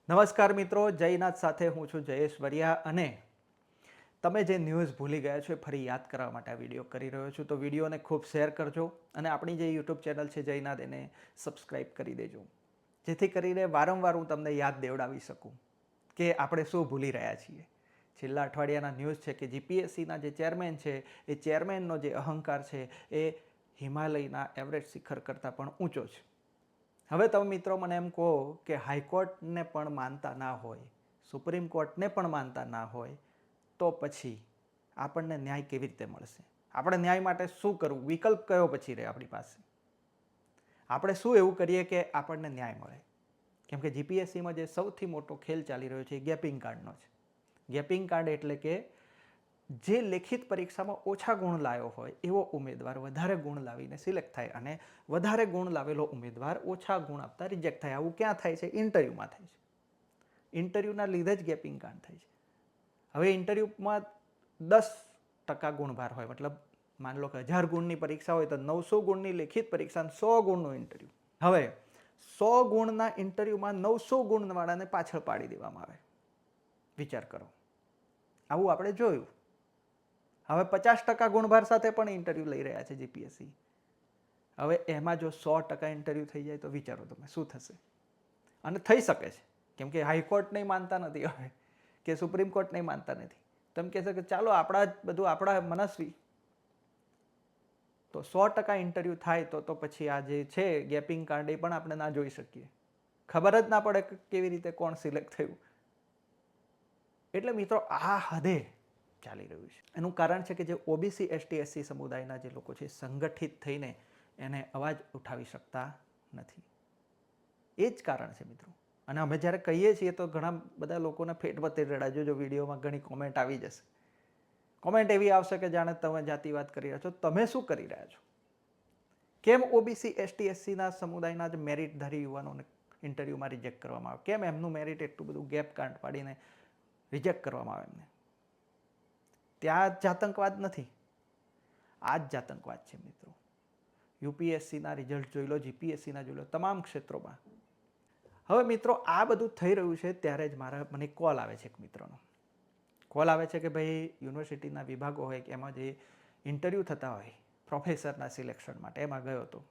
નમસ્કાર મિત્રો, જયનાથ સાથે હું છું જયેશ વરિયા અને તમે જે ન્યૂઝ ભૂલી ગયા છો એ ફરી યાદ કરવા માટે આ વિડીયો કરી રહ્યો છું. તો વિડીયોને ખૂબ શેર કરજો અને આપણી જે યુટ્યુબ ચેનલ છે જયનાથ એને સબસ્ક્રાઈબ કરી દેજો, જેથી કરીને વારંવાર હું તમને યાદ દેવડાવી શકું કે આપણે શું ભૂલી રહ્યા છીએ. છેલ્લા અઠવાડિયાના ન્યૂઝ છે કે જીપીએસસીના જે ચેરમેન છે એ ચેરમેનનો જે અહંકાર છે એ હિમાલયના એવરેસ્ટ શિખર કરતાં પણ ઊંચો છે. હવે તમે મિત્રો મને એમ કહો કે હાઈકોર્ટને પણ માનતા ના હોય, સુપ્રીમ કોર્ટને પણ માનતા ના હોય, તો પછી આપણને ન્યાય કેવી રીતે મળશે? આપણે ન્યાય માટે શું કરવું? વિકલ્પ કયો પછી રહે આપણી પાસે? આપણે શું એવું કરીએ કે આપણને ન્યાય મળે? કેમ કે જીપીએસસીમાં જે સૌથી મોટો ખેલ ચાલી રહ્યો છે એ ગેપિંગ કાંડનો છે. ગેપિંગ કાંડ એટલે કે જે લેખિત પરીક્ષામાં ઓછા ગુણ લાવ્યો હોય એવો ઉમેદવાર વધારે ગુણ લાવીને સિલેક્ટ થાય અને વધારે ગુણ લાવેલો ઉમેદવાર ઓછા ગુણ આપતા રિજેક્ટ થાય. આવું ક્યાં થાય છે? ઇન્ટરવ્યૂમાં થાય છે. ઇન્ટરવ્યૂના લીધે જ ગેપિંગ કાંડ થાય છે. હવે ઇન્ટરવ્યૂમાં 10% ગુણભાર હોય, મતલબ માની લો કે 1000 ગુણની પરીક્ષા હોય તો 900 ગુણની લેખિત પરીક્ષા, 100 ગુણનું ઇન્ટરવ્યૂ. હવે 100 ગુણના ઇન્ટરવ્યૂમાં 900 ગુણવાળાને પાછળ પાડી દેવામાં આવે. વિચાર કરો, આવું આપણે જોયું. હવે 50% ગુણભાર સાથે પણ ઇન્ટરવ્યૂ લઈ રહ્યા છે જીપીએસસી. હવે એમાં જો 100% ઇન્ટરવ્યૂ થઈ જાય તો વિચારો તમે શું થશે? અને થઈ શકે છે, કેમ કે હાઈકોર્ટ નહીં માનતા નથી હવે, કે સુપ્રીમ કોર્ટ નહીં માનતા નથી. તમે કહેશો કે ચાલો આપણા મનસ્વી, તો 100% ઇન્ટરવ્યૂ થાય તો પછી આ જે છે ગેપિંગ કાંડ એ પણ આપણે ના જોઈ શકીએ. ખબર જ ના પડે કે કેવી રીતે કોણ સિલેક્ટ થયું. એટલે મિત્રો આ હદે ચાલી રહ્યું છે. એનું કારણ છે કે જે ઓબીસી એસટી એસસી સમુદાયના જે લોકો છે સંગઠિત થઈને એને અવાજ ઉઠાવી શકતા નથી. એ જ કારણ છે મિત્રો. અને અમે જ્યારે કહીએ છીએ તો ઘણા બધા લોકોને ફેટમાં તેલ રેડાજો. જો વિડીયોમાં ઘણી કોમેન્ટ આવી જશે, કોમેન્ટ એવી આવશે કે જાણે તમે જાતિવાદ કરી રહ્યા છો. તમે શું કરી રહ્યા છો? કેમ ઓબીસી એસટી એસસીના સમુદાયના જ મેરિટધારી યુવાનોને ઇન્ટરવ્યૂમાં રિજેક્ટ કરવામાં આવે? કેમ એમનું મેરિટ એટલું બધું ગેપ કાંડ પાડીને રિજેક્ટ કરવામાં આવે એમને? ત્યાં જાતંકવાદ નથી, આ જ જાતંકવાદ છે મિત્રો. યુપીએસસીના રિઝલ્ટ જોઈ લો, જીપીએસસીના જોઈ લો, તમામ ક્ષેત્રોમાં. હવે મિત્રો આ બધું થઈ રહ્યું છે ત્યારે જ મને કોલ આવે છે એક મિત્રનો. કોલ આવે છે કે ભાઈ યુનિવર્સિટીના વિભાગો હોય કે એમાં જે ઇન્ટરવ્યૂ થતા હોય પ્રોફેસરના સિલેક્શન માટે, એમાં ગયો હતો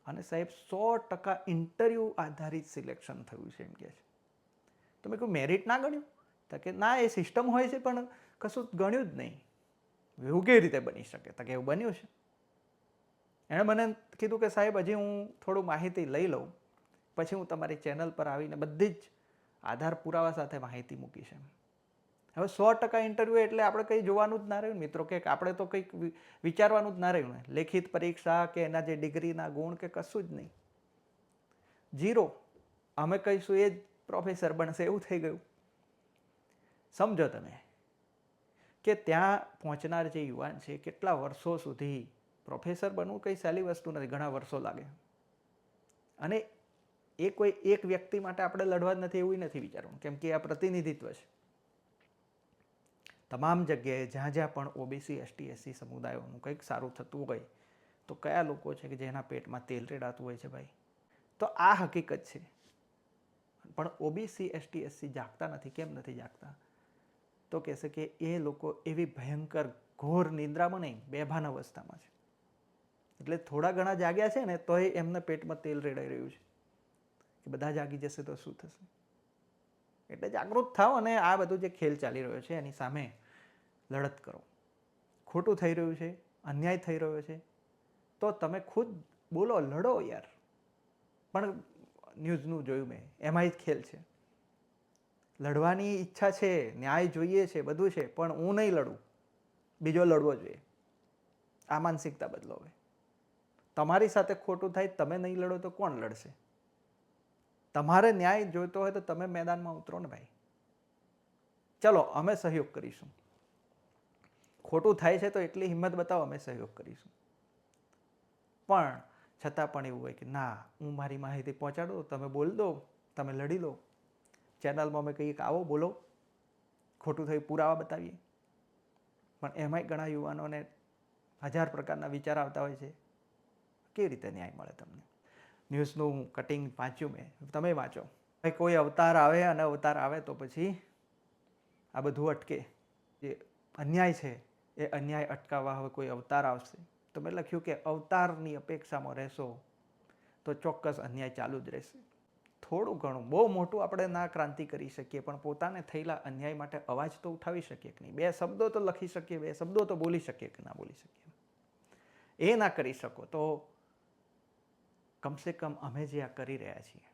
અને સાહેબ 100% ઇન્ટરવ્યૂ આધારિત સિલેક્શન થયું છે એમ કહે છે. તો મેં કહ્યું મેરિટ ના ગણ્યું? તો કે ના, એ સિસ્ટમ હોય છે પણ કશું ગણ્યું જ નહીં. એવું કેવી રીતે બની શકે? તો કે એવું બન્યું છે. એણે મને કીધું કે સાહેબ હજી હું થોડું માહિતી લઈ લઉં, પછી હું તમારી ચેનલ પર આવીને બધી જ આધાર પુરાવા સાથે માહિતી મૂકીશ એમ. હવે 100% ઇન્ટરવ્યૂ એટલે આપણે કંઈ જોવાનું જ ના રહ્યું મિત્રો, કે આપણે તો કંઈક વિચારવાનું જ ના રહ્યું ને. લેખિત પરીક્ષા કે એના જે ડિગ્રીના ગુણ કે કશું જ નહીં, ઝીરો. અમે કહીશું એ જ પ્રોફેસર બનશે એવું થઈ ગયું. સમજો તમે કે ત્યાં પહોંચનાર જે યુવાન છે કેટલા વર્ષો સુધી, પ્રોફેસર બનવું કંઈ સહેલી વસ્તુ નથી, ઘણા વર્ષો લાગે. અને એ કોઈ એક વ્યક્તિ માટે આપણે લડવા જ નથી એવું નથી વિચારવાનું, કેમ કે આ પ્રતિનિધિત્વ છે. તમામ જગ્યાએ જ્યાં જ્યાં પણ ઓબીસી એસટી એસસી સમુદાયોનું કંઈક સારું થતું હોય તો કયા લોકો છે કે જેના પેટમાં તેલ રેડાતું હોય છે ભાઈ? તો આ હકીકત છે. પણ ઓબીસી એસટી એસસી જાગતા નથી. કેમ નથી જાગતા? તો કહેશે કે એ લોકો એવી ભયંકર ઘોર નિંદ્રામાં નહીં, બેભાન અવસ્થામાં છે. એટલે થોડા ઘણા જાગ્યા છે ને તોય એમને પેટમાં તેલ રેડાઈ રહ્યું છે કે બધા જાગી જશે તો શું થશે? એટલે જાગૃત થાઓ અને આ બધું જે ખેલ ચાલી રહ્યો છે એની સામે લડત કરો. ખોટું થઈ રહ્યું છે, અન્યાય થઈ રહ્યો છે તો તમે ખુદ બોલો, લડો યાર. પણ ન્યૂઝનું જોયું મેં, એમાંય જ ખેલ છે. લડવાની ઈચ્છા છે, ન્યાય જોઈએ છે, બધું છે, પણ હું નહીં લડું, બીજો લડવો જોઈએ. આ માનસિકતા બદલો હવે. તમારી સાથે ખોટું થાય, તમે નહીં લડો તો કોણ લડશે? તમારે ન્યાય જોઈતો હોય તો તમે મેદાનમાં ઉતરો ને ભાઈ. ચલો અમે સહયોગ કરીશું. ખોટું થાય છે તો એટલી હિંમત બતાવો, અમે સહયોગ કરીશું. પણ છતાં પણ એવું હોય કે ના, હું મારી માહિતી પહોંચાડું, તમે બોલ દો, તમે લડી લો. ચેનલમાં અમે કહીએ કે આવો બોલો, ખોટું થયું પુરાવા બતાવીએ. પણ એમાંય ઘણા યુવાનોને 1000 પ્રકારના વિચાર આવતા હોય છે. કેવી રીતે ન્યાય મળે તમને? ન્યૂઝનું કટિંગ વાંચ્યું મેં, તમે વાંચો. ભાઈ કોઈ અવતાર આવે અને અવતાર આવે તો પછી આ બધું અટકે. જે અન્યાય છે એ અન્યાય અટકાવવા હવે કોઈ અવતાર આવશે. તો મેં લખ્યું કે અવતારની અપેક્ષામાં રહેશો તો ચોક્કસ અન્યાય ચાલુ જ રહેશે. થોડું ઘણું બહુ મોટું આપણે ના ક્રાંતિ કરી શકીએ, પણ પોતાને થયેલા અન્યાય માટે અવાજ તો ઉઠાવી શકીએ કે નહીં. બે શબ્દો તો લખી શકીએ, બે શબ્દો તો બોલી શકીએ કે ના બોલી શકીએ. એ ના કરી શકો તો કમસે કમ અમે જે આ કરી રહ્યા છીએ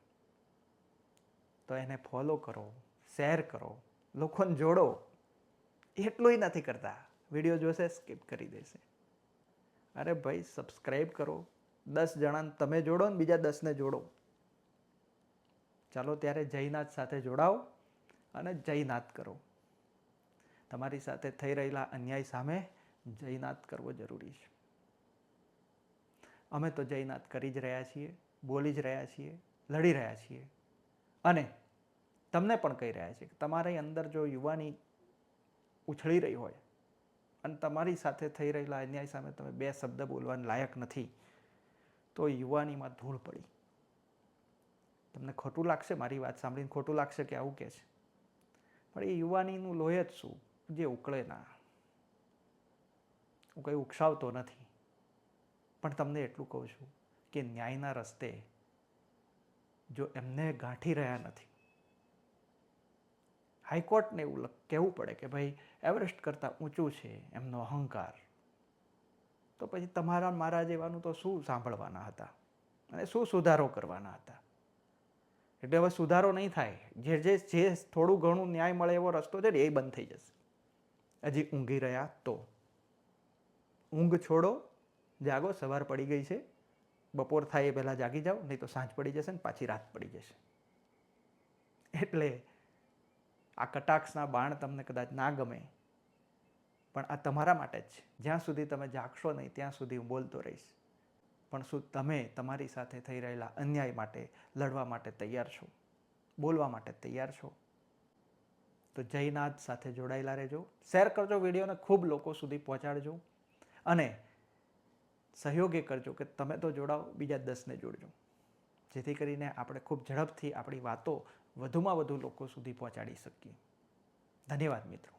તો એને ફોલો કરો, શેર કરો, લોકોને જોડો. એટલું નથી કરતા. વિડીયો જોશે સ્કીપ કરી દેશે. અરે ભાઈ સબસ્ક્રાઈબ કરો, 10 જણાને તમે જોડો ને બીજા 10ને જોડો. ચાલો ત્યારે જયનાથ સાથે જોડાઓ અને જયનાથ કરો. તમારી સાથે થઈ રહેલા અન્યાય સામે જયનાથ કરવો જરૂરી છે. અમે તો જયનાથ કરી જ રહ્યા છીએ, બોલી જ રહ્યા છીએ, લડી રહ્યા છીએ. અને તમને પણ કહી રહ્યા છીએ કે તમારી અંદર જો યુવાની ઉછળી રહી હોય અને તમારી સાથે થઈ રહેલા અન્યાય સામે તમે બે શબ્દ બોલવાના લાયક નથી, તો યુવાનીમાં ધૂળ પડી. તમને ખોટું લાગશે, મારી વાત સાંભળીને ખોટું લાગશે કે આવું કહે છે, પણ એ યુવાનીનું લોહી જ શું જે ઉકળે ના. હું કંઈ ઉકસાવતો નથી, પણ તમને એટલું કહું છું કે ન્યાયના રસ્તે જો એમને ગાંઠી રહ્યા નથી, હાઈકોર્ટને એવું કહેવું પડે કે ભાઈ એવરેસ્ટ કરતાં ઊંચું છે એમનો અહંકાર, તો પછી તમારા મારા જેવાનું તો શું સાંભળવાના હતા અને શું સુધારો કરવાના હતા. એટલે હવે સુધારો નહીં થાય. જે થોડું ઘણું ન્યાય મળે એવો રસ્તો છે ને એ બંધ થઈ જશે. હજી ઊંઘી રહ્યા તો ઊંઘ છોડો, જાગો. સવાર પડી ગઈ છે, બપોર થાય એ પહેલાં જાગી જાઓ, નહીં તો સાંજ પડી જશે ને પાછી રાત પડી જશે. એટલે આ કટાક્ષના બાણ તમને કદાચ ના ગમે, પણ આ તમારા માટે જ છે. જ્યાં સુધી તમે જાગશો નહીં ત્યાં સુધી હું બોલતો રહીશ. પણ શું તમે તમારી સાથે થઈ રહેલા અન્યાય માટે લડવા માટે તૈયાર છો, બોલવા માટે તૈયાર છો? તો જયનાથ સાથે જોડાયેલા રહેજો. શેર કરજો વિડીયોને, ખૂબ લોકો સુધી પહોંચાડજો અને સહયોગ એ કરજો કે તમે તો જોડાઓ, બીજા 10ને જોડજો, જેથી કરીને આપણે ખૂબ ઝડપથી આપણી વાતો વધુમાં વધુ લોકો સુધી પહોંચાડી શકીએ. ધન્યવાદ મિત્રો.